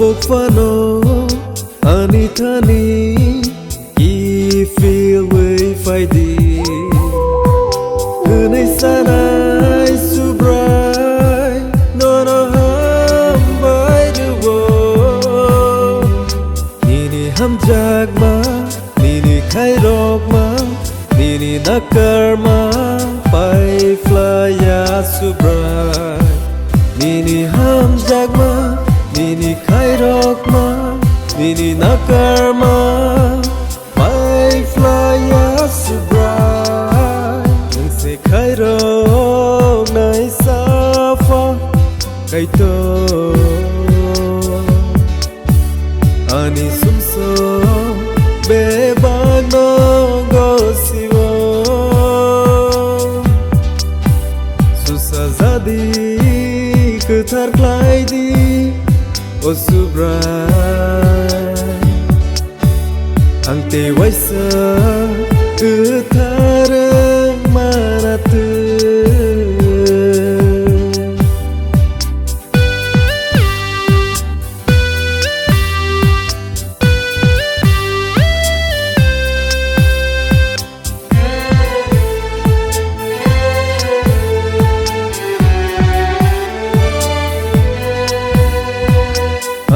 fano ani thani ki feel way phai di nay sanai su bright no no ham by the world ni ham jag ma ni khai rok ma ni nakar ma pai fly ya su bright ni ham jag ma ni khai rok ma ni nakar ma pai fly ya su bright nang se khai rok nai sa fa kai to ani sum so be ba no go siwo susazadi ketar klai di o subrai ang te waisa ketar manatu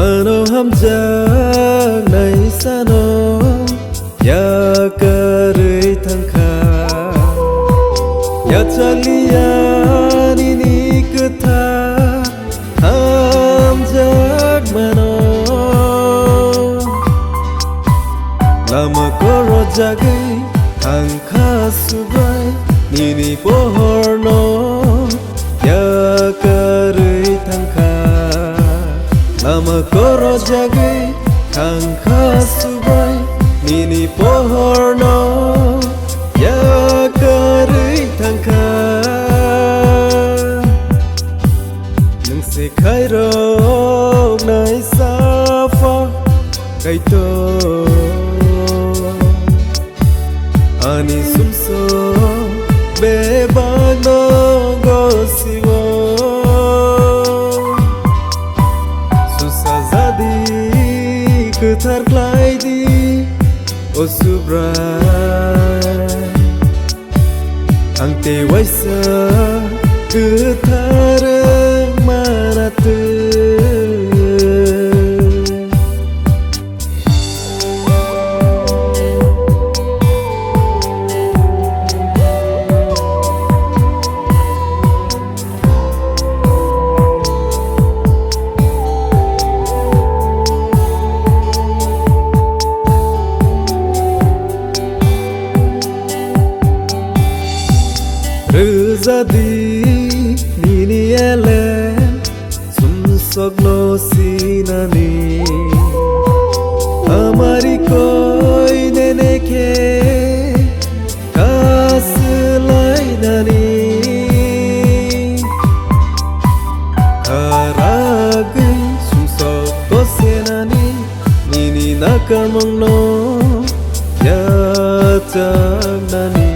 ano ham jak nai sano ya kare thang kha ya chaliya ni katha ham jak mano lama koro jagai thang kha subai ni pohor no ya kare thang kha lama koro jagai thang kha subai ni pohor no ya kare thang kha nang se khai rok nai sa fa kai to ani sum so be ba no go siwo ketar klai di o subrai ang te waisa ketar manatu Rızadi nini ele sum sogno sinani amari koi nene ke kas lainani haragi sum sogno sinani nini nakamangno ya tagnani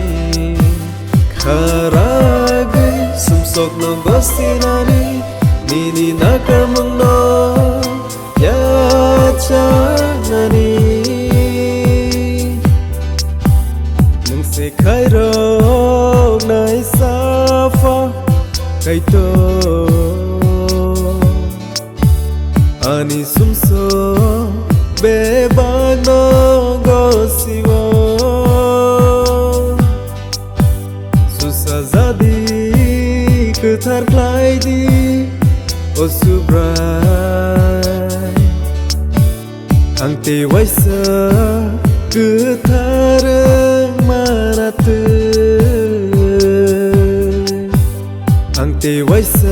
haragi sumsok no gostinani nini nakar mangno ya chanani nang se khai rok nai sa fa kai to ani sumso be ba no go siwo susazadi ketar klai di o subrai ang te waisa ketar manatu ang te waisa